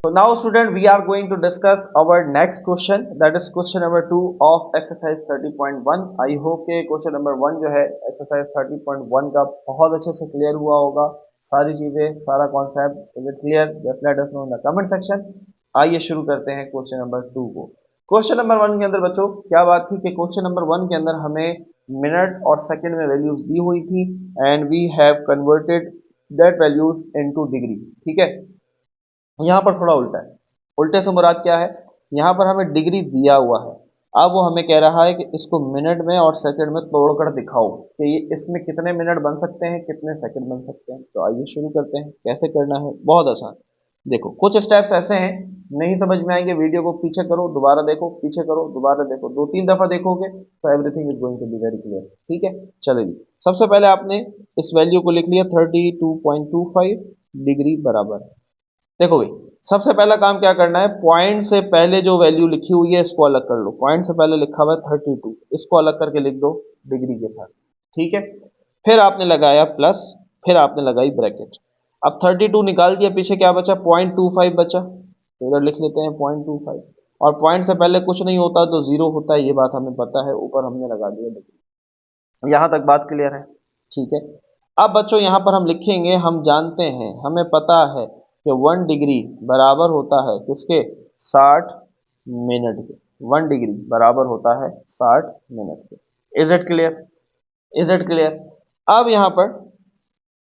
So now student we are going to discuss our next question, that is question number 2 of exercise 30.1. I hope के question number 1 जो है exercise 30.1 का बहुत अच्छे से clear हुआ होगा, सारी चीजें, सारा concept is it clear? Just let us know in the comment section. आइए शुरू करते हैं question number 2 को. क्वेश्चन नंबर 1 के अंदर बच्चों क्या बात थी कि क्वेश्चन नंबर 1 के अंदर हमें मिनट और सेकंड में वैल्यूज दी हुई थी and we have converted that values into degree. ठीक है, यहाँ पर थोड़ा उल्टा है. उल्टे से मुराद क्या है, यहाँ पर हमें डिग्री दिया हुआ है, अब वो हमें कह रहा है कि इसको मिनट में और सेकंड में तोड़कर दिखाओ कि ये इसमें कितने मिनट बन सकते हैं, कितने सेकंड बन सकते हैं. तो आइए शुरू करते हैं. कैसे करना है, बहुत आसान. देखो कुछ स्टेप्स ऐसे हैं, नहीं समझ में आएंगे वीडियो को पीछे करो, दोबारा देखो, पीछे करो, दोबारा देखो, 2-3 दफा देखोगे तो everything is going to be very clear. ठीक है, चलिए सबसे पहले आपने इस वैल्यू को लिख लिया 32.25 डिग्री बराबर. देखो भाई, सबसे पहला काम क्या करना है, पॉइंट से पहले जो वैल्यू लिखी हुई है इसको अलग कर लो. पॉइंट से पहले लिखा हुआ है 32, इसको अलग करके लिख दो डिग्री के साथ. ठीक है, फिर आपने लगाया प्लस, फिर आपने लगाई ब्रैकेट. अब 32 निकाल दिया, पीछे क्या बचा, 0.25 बचा, तो इधर लिख लेते हैं 0.25. और पॉइंट से पहले कुछ नहीं होता तो जीरो होता है, ये बात हमें पता है, ऊपर हमने लगा दिया डिग्री. यहां तक बात क्लियर है. ठीक है, अब बच्चों यहां पर हम लिखेंगे, हम जानते हैं, हमें पता है कि 1 डिग्री बराबर होता है किसके, 60 मिनट के. 1 डिग्री बराबर होता है 60 मिनट के. Is it clear, is it clear. अब यहां पर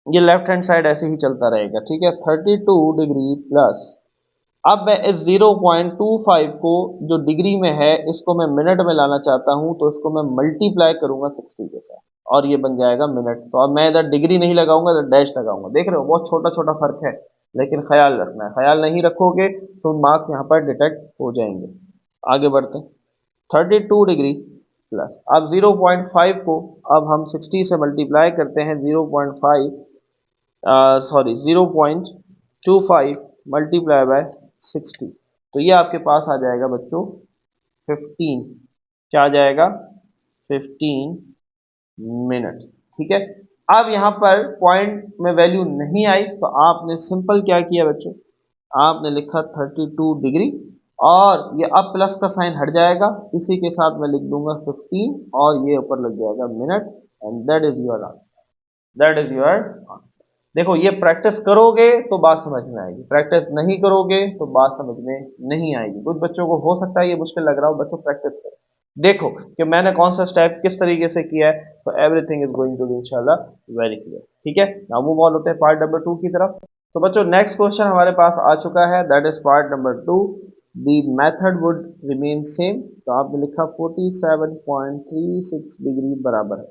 ये लेफ्ट हैंड साइड ऐसे ही चलता रहेगा. ठीक है, 32 डिग्री प्लस, अब मैं इस 0.25 को जो डिग्री में है इसको मैं मिनट में लाना चाहता हूं, तो इसको मैं मल्टीप्लाई करूंगा 60 के साथ और ये बन जाएगा मिनट. तो अब मैं इधर डिग्री नहीं लगाऊंगा, इधर डैश लगाऊंगा. देख रहे हो बहुत छोटा छोटा फर्क है, लेकिन ख्याल रखना है, ख्याल नहीं रखोगे तो मार्क्स यहाँ पर डिटेक्ट हो जाएंगे. आगे बढ़ते हैं. 32 डिग्री प्लस, अब 0.5 को अब हम 60 से मल्टीप्लाई करते हैं. 0.5 सॉरी 0.25 मल्टीप्लाई बाय 60, तो ये आपके पास आ जाएगा बच्चों 15. क्या आ जाएगा, 15 मिनट. ठीक है, अब यहाँ पर पॉइंट में वैल्यू नहीं आई तो आपने सिंपल क्या किया बच्चों, आपने लिखा 32 डिग्री और ये अब प्लस का साइन हट जाएगा, इसी के साथ मैं लिख दूंगा 15 और ये ऊपर लग जाएगा minute. And that is your answer, that is your answer. देखो ये प्रैक्टिस करोगे तो बात समझ में आएगी, प्रैक्टिस नहीं करोगे तो बात समझ में नहीं आएगी. कुछ बच्चों को हो सकता है ये मुश्किल लग रहा हो, बच्चों प्रैक्टिस करो, देखो कि मैंने कौन सा स्टेप किस तरीके से किया है, तो everything is going to be इंशाल्लाह वेरी क्लियर. ठीक है, नाउ मूव ऑन होते हैं पार्ट नंबर 2 की तरफ. तो बच्चों नेक्स्ट क्वेश्चन हमारे पास आ चुका है, that is part number 2. The method would remain same, तो आपने लिखा 47.36 डिग्री बराबर है.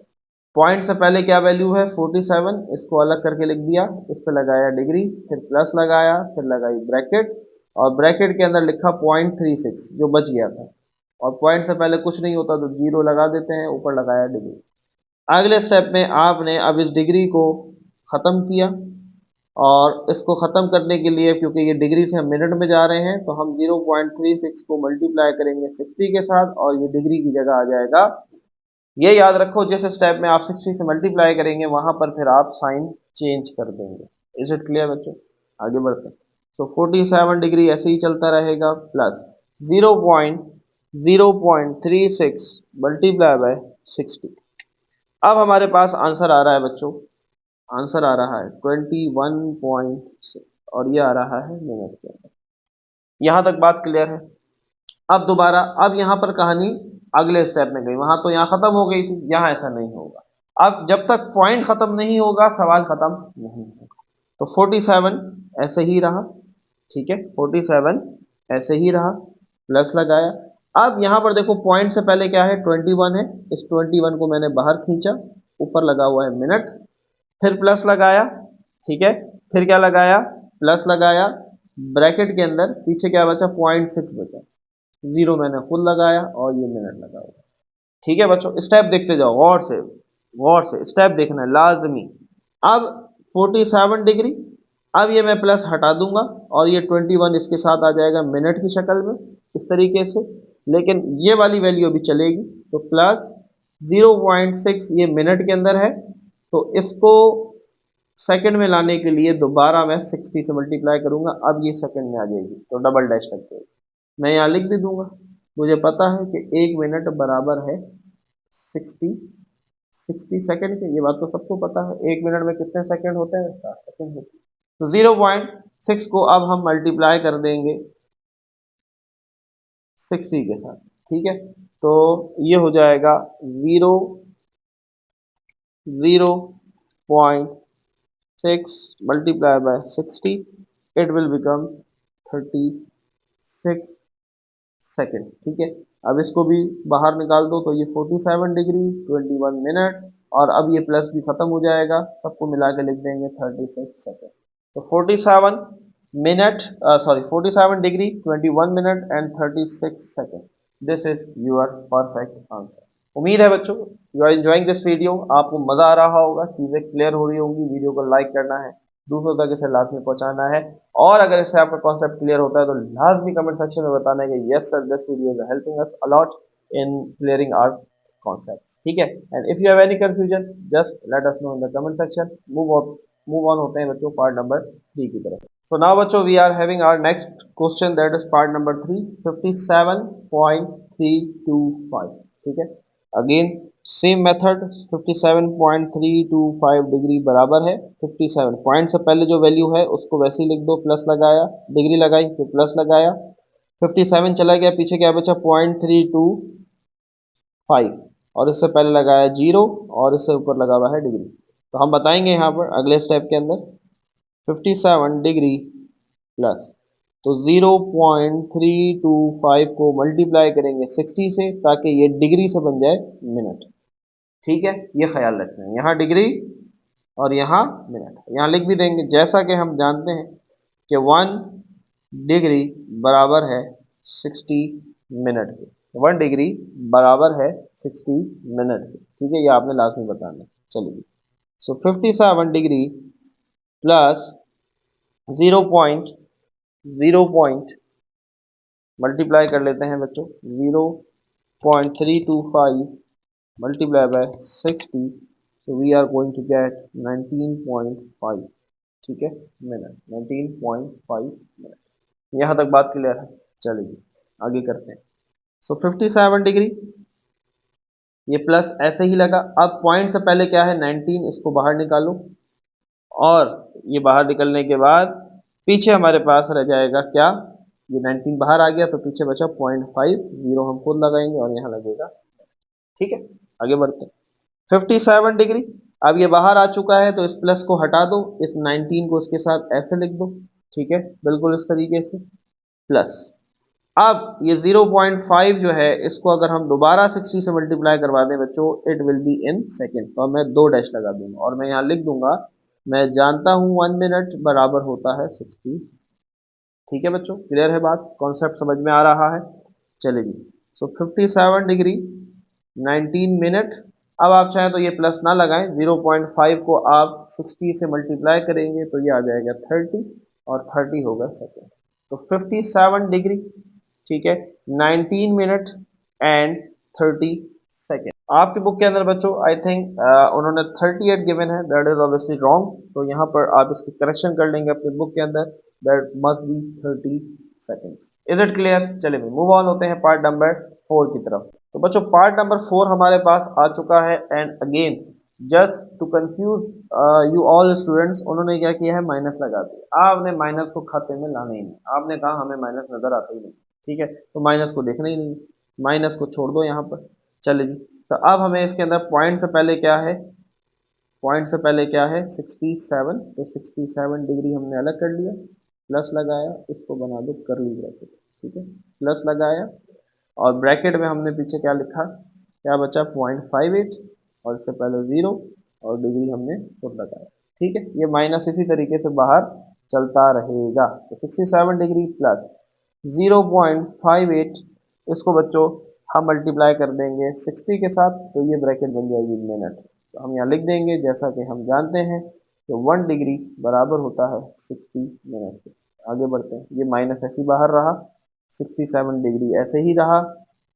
पॉइंट से पहले क्या वैल्यू है 47, इसको अलग करके लिख दिया, इस पर लगाया डिग्री, फिर प्लस लगाया, फिर लगाई ब्रैकेट और ब्रैकेट के अंदर लिखा 0.36 जो बच गया था. और पॉइंट से पहले कुछ नहीं होता तो जीरो लगा देते हैं, ऊपर लगाया डिग्री. अगले स्टेप में आपने अब इस डिग्री को ख़त्म किया और इसको ख़त्म करने के लिए, क्योंकि ये डिग्री से हम मिनट में जा रहे हैं, तो हम 0.36 को मल्टीप्लाई करेंगे 60 के साथ और ये डिग्री की जगह आ जाएगा. ये याद रखो जिस स्टेप में आप 60 से मल्टीप्लाई करेंगे वहां पर फिर आप साइन चेंज कर देंगे. इज इट क्लियर बच्चों, आगे बढ़ते हैं. तो 47 डिग्री ऐसे ही चलता रहेगा प्लस 0.36 मल्टीप्लाई बाय 60. अब हमारे पास आंसर आ रहा है बच्चों, आंसर आ रहा है 21.6 और ये आ रहा है मिनट के अंदर. यहां तक बात क्लियर है. अब दोबारा, अब यहाँ पर कहानी अगले स्टेप में गई, वहां तो यहाँ खत्म हो गई थी, यहाँ ऐसा नहीं होगा. अब जब तक पॉइंट खत्म नहीं होगा सवाल खत्म नहीं होगा. तो 47 ऐसे ही रहा. ठीक है, 47 ऐसे ही रहा, प्लस लगाया. अब यहाँ पर देखो पॉइंट से पहले क्या है 21 है, इस 21 को मैंने बाहर खींचा, ऊपर लगा हुआ है मिनट, फिर प्लस लगाया. ठीक है, फिर क्या लगाया, प्लस लगाया, ब्रैकेट के अंदर पीछे क्या बचा 0.6 बचा, जीरो मैंने खुद लगाया और ये मिनट लगा हुआ. ठीक है बच्चों, स्टेप देखते जाओ गौर से, गौर से स्टेप देखना है लाजमी. अब 47 डिग्री, अब ये मैं प्लस हटा दूंगा और ये 21 इसके साथ आ जाएगा मिनट की शक्ल में इस तरीके से, लेकिन ये वाली वैल्यू भी चलेगी. तो प्लस 0.6 ये मिनट के अंदर है, तो इसको सेकंड में लाने के लिए दोबारा मैं 60 से मल्टीप्लाई करूंगा, अब ये सेकंड में आ जाएगी तो डबल डैश लग जाएगी। मैं यहाँ लिख भी दूंगा, मुझे पता है कि 1 मिनट बराबर है 60 सेकंड के, ये बात तो सबको पता है। 1 मिनट में कितने सेकंड होते हैं? 4 सेकंड होते हैं। तो 0.6 को अब हम मल्टीप्लाई कर देंगे 60 के साथ, ठीक है। तो ये हो जाएगा 0.6 multiplied by 60, it will become 36 second, ठीक है। अब इसको भी बाहर निकाल दो तो ये 47 डिग्री 21 मिनट, और अब ये प्लस भी खत्म हो जाएगा, सबको मिला के लिख देंगे 36 सेकेंड। तो 47 minute, sorry 47 degree 21 minute and 36 second, this is your perfect answer. उम्मीद है बच्चों you are enjoying this video, आपको मजा आ रहा होगा, चीजें क्लियर हो रही होंगी। वीडियो को लाइक करना है, दूसरों तक इसे लाजमी पहुंचाना है, और अगर इससे आपका कॉन्सेप्ट क्लियर होता है तो लाजमी कमेंट सेक्शन में बताना है कि yes sir this video is helping us a lot in clearing our concepts, ठीक है। And if you have any confusion just let us know in the comment section. Move on होते हैं बच्चों पार्ट नंबर 3 की तरफ। So now बच्चों we are having our next question, that is part number 3, 57.325, ठीक है। अगेन सेम मेथड, 57.325 डिग्री बराबर है 57, पॉइंट से पहले जो वैल्यू है उसको वैसे ही लिख दो, प्लस लगाया, डिग्री लगाई, फिर प्लस लगाया, 57 चला गया, पीछे क्या बचा 0.325, और इससे पहले लगाया 0, और इससे ऊपर लगा हुआ है डिग्री। तो हम बताएंगे यहाँ पर अगले स्टेप के अंदर 57 डिग्री प्लस, तो 0.325 को मल्टीप्लाई करेंगे 60 से ताकि ये डिग्री से बन जाए मिनट, ठीक है। ये ख्याल रखना है, यहाँ डिग्री और यहाँ मिनट, यहाँ लिख भी देंगे जैसा कि हम जानते हैं कि 1 डिग्री बराबर है 60 मिनट के, 1 डिग्री बराबर है 60 मिनट के, ठीक है। ये आपने लास्ट में बताना है। चलिए, सो 57 डिग्री प्लस 0. मल्टीप्लाई कर लेते हैं बच्चों, 0.325 multiply by 60, so we are going to get 19.5, ठीक है, मिनट, 19.5 मिनट। यहाँ तक बात क्लियर है। चलिए आगे करते हैं। सो 57 डिग्री, ये प्लस ऐसे ही लगा, अब पॉइंट से पहले क्या है 19, इसको बाहर निकालो, और ये बाहर निकलने के बाद पीछे हमारे पास रह जाएगा क्या, ये 19 बाहर आ गया तो पीछे बचा 0.5, जीरो हम खुद लगाएंगे और यहाँ लगेगा, ठीक है। आगे बढ़ते हैं। 57 डिग्री, अब ये बाहर आ चुका है तो इस प्लस को हटा दो, इस 19 को इसके साथ ऐसे लिख दो, ठीक है, बिल्कुल इस तरीके से, प्लस अब ये 0.5 जो है इसको अगर हम दोबारा 60 से मल्टीप्लाई करवा दें बच्चों, it will be in second, तो मैं 2 डैश लगा दूंगा और मैं यहाँ लिख दूंगा मैं जानता हूँ 1 मिनट बराबर होता है 60, ठीक है बच्चों, क्लियर है बात, कॉन्सेप्ट समझ में आ रहा है। चलिए जी, सो 57 डिग्री 19 मिनट, अब आप चाहें तो ये प्लस ना लगाएं, 0.5 को आप 60 से मल्टीप्लाई करेंगे तो ये आ जाएगा 30, और 30 होगा सेकेंड, तो 57 डिग्री, ठीक है, 19 मिनट एंड 30 सेकेंड। आपकी बुक के अंदर बच्चों आई थिंक उन्होंने 38 गिवन है, दैट इज ऑब्वियसली रॉन्ग, तो यहाँ पर आप इसकी करेक्शन कर लेंगे अपनी बुक के अंदर, that must be 30 seconds. Is it clear? चलिए मूव ऑन होते हैं पार्ट नंबर 4 की तरफ। तो बच्चों पार्ट नंबर 4 हमारे पास आ चुका है, and again just to confuse you all students, उन्होंने क्या किया है माइनस लगा दिया। आपने माइनस को खाते में लाना ही नहीं, आपने कहा हमें माइनस नजर आता ही नहीं, ठीक है, तो माइनस को देखना ही नहीं, माइनस को छोड़ दो यहाँ पर। चलिए, तो अब हमें इसके अंदर पॉइंट से पहले क्या है, पॉइंट से पहले क्या है 67, तो 67 डिग्री हमने अलग कर लिया, प्लस लगाया, इसको बना दो करली ब्रैकेट, ठीक है, प्लस लगाया, और ब्रैकेट में हमने पीछे क्या लिखा, क्या बचा 0.58, और इससे पहले 0, और डिग्री हमने खुद लगाया, ठीक है। ये माइनस इसी तरीके से बाहर चलता रहेगा, तो 67 डिग्री प्लस 0.58, इसको बच्चों हम मल्टीप्लाई कर देंगे 60 के साथ, तो ये ब्रैकेट बन जाएगी मिनट, तो हम यहाँ लिख देंगे जैसा कि हम जानते हैं कि 1 डिग्री बराबर होता है 60 मिनट के। आगे बढ़ते हैं, ये माइनस ऐसे ही बाहर रहा, 67 डिग्री ऐसे ही रहा,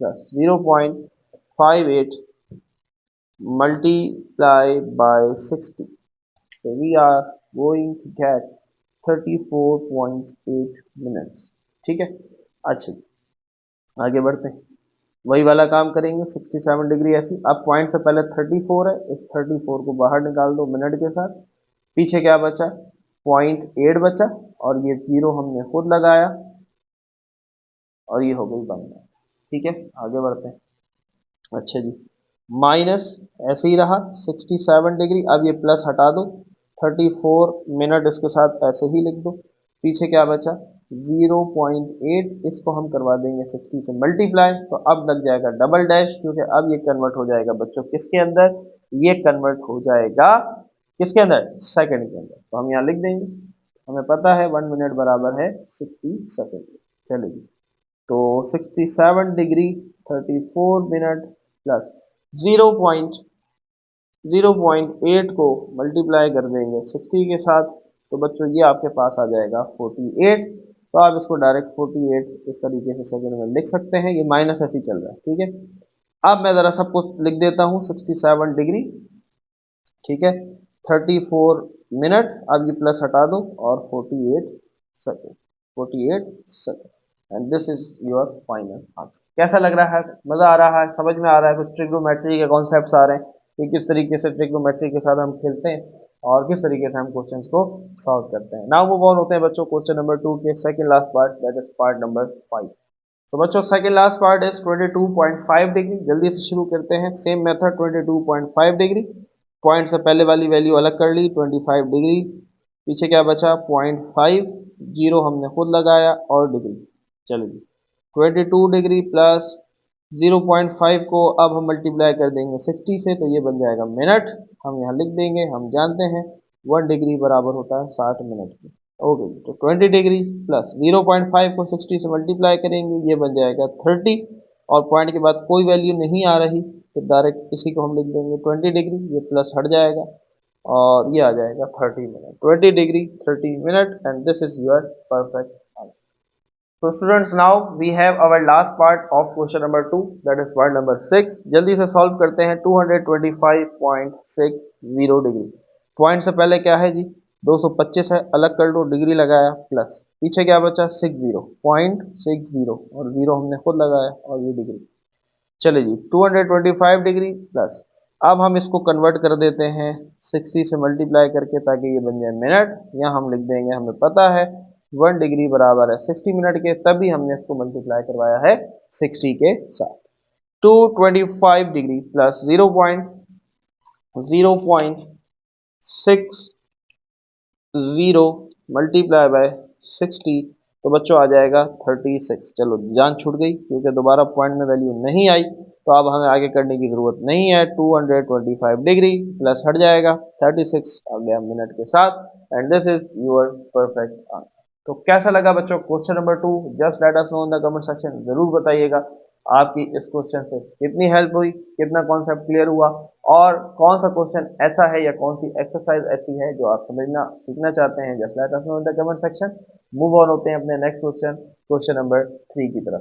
plus 0.58 multiply by 60, So we are going to get 34.8 minutes. ठीक है, अच्छा आगे बढ़ते हैं, वही वाला काम करेंगे 67 डिग्री ऐसी। अब पॉइंट से पहले 34 है, इस 34 को बाहर निकाल दो मिनट के साथ, पीछे क्या बचा, 0.8 बचा, और ये जीरो हमने खुद लगाया और ये हो गई 1 मिनट। ठीक है, आगे बढ़ते हैं। अच्छा जी, माइनस ऐसे ही रहा 67 डिग्री, अब ये प्लस हटा दो, 34 मिनट इसके साथ ऐसे ही लिख दो, पीछे क्या बचा 0.8, इसको हम करवा देंगे 60 से मल्टीप्लाई, तो अब लग जाएगा डबल डैश, क्योंकि अब ये कन्वर्ट हो जाएगा बच्चों किसके अंदर, ये कन्वर्ट हो जाएगा किसके अंदर, सेकंड के अंदर। तो हम यहाँ लिख देंगे, हमें पता है 1 मिनट बराबर है 60 सेकंड। चलिए, तो 67 डिग्री 34 मिनट प्लस 0.8 को मल्टीप्लाई कर देंगे 60 के साथ, तो बच्चों ये आपके पास आ जाएगा 48। तो आप इसको डायरेक्ट 48 इस तरीके से सेकंड में लिख सकते हैं, ये माइनस ऐसे ही चल रहा है। ठीक है, अब मैं ज़रा सब कुछ लिख देता हूँ, 67 डिग्री, ठीक है, 34 मिनट, अब ये प्लस हटा दो, और 48 second, 48 second, and this is your final answer. कैसा लग रहा है, मज़ा आ रहा है, समझ में आ रहा है, कुछ ट्रिग्नोमेट्री के कॉन्सेप्ट्स आ रहे हैं कि किस तरीके से ट्रिग्नोमेट्री के साथ हम खेलते हैं और किस तरीके से हम क्वेश्चंस को सॉल्व करते हैं। नाउ मूव ऑन होते हैं बच्चों क्वेश्चन नंबर 2 के second last part, that is part number 5। तो बच्चों second last part is 22.5 degree. जल्दी से शुरू करते हैं, सेम मेथड 22.5 डिग्री, पॉइंट से पहले वाली वैल्यू अलग कर ली 25 डिग्री, पीछे क्या बचा 0.5, जीरो हमने खुद लगाया और डिग्री। चलिए 22 डिग्री प्लस 0.5 को अब हम मल्टीप्लाई कर देंगे 60 से, तो ये बन जाएगा मिनट, हम यहाँ लिख देंगे, हम जानते हैं 1 डिग्री बराबर होता है 60 मिनट की। ओके, तो 20 डिग्री प्लस 0.5 को 60 से मल्टीप्लाई करेंगे, ये बन जाएगा 30, और पॉइंट के बाद कोई वैल्यू नहीं आ रही, तो डायरेक्ट इसी को हम लिख देंगे 20 डिग्री, ये प्लस हट जाएगा और ये आ जाएगा 30 minute, 20 degree 30 minute, and this is your perfect answer. So students, now we have our last part of question number 2, that is part number 6। जल्दी से सॉल्व करते हैं। 225.60 डिग्री, पॉइंट से पहले क्या है जी 225 है, अलग कर दो, डिग्री लगाया, प्लस पीछे क्या बचा 60.60, और जीरो हमने खुद लगाया और ये डिग्री। चले जी 225 डिग्री प्लस, अब हम इसको कन्वर्ट कर देते हैं 60 से मल्टीप्लाई करके, ताकि ये बन जाए मिनट। यहाँ हम लिख देंगे, हमें पता है 1 डिग्री बराबर है 60 मिनट के, तभी हमने इसको मल्टीप्लाई करवाया है 60 के साथ। 225 डिग्री प्लस 0.60 मल्टीप्लाई बाय 60, तो बच्चों आ जाएगा 36। चलो जान छूट गई, क्योंकि दोबारा पॉइंट में वैल्यू नहीं आई, तो अब हमें आगे करने की जरूरत नहीं है। 225 डिग्री प्लस हट जाएगा 36 आ गया मिनट के साथ, and this is your perfect answer. तो कैसा लगा बच्चों question number 2, just let us know in the comment section, जरूर बताइएगा आपकी इस क्वेश्चन से कितनी हेल्प हुई, कितना कॉन्सेप्ट क्लियर हुआ, और कौन सा क्वेश्चन ऐसा है या कौन सी एक्सरसाइज ऐसी है जो आप समझना सीखना चाहते हैं। Just let us know in the comment section. Move on होते हैं अपने नेक्स्ट क्वेश्चन, क्वेश्चन नंबर 3 की तरफ।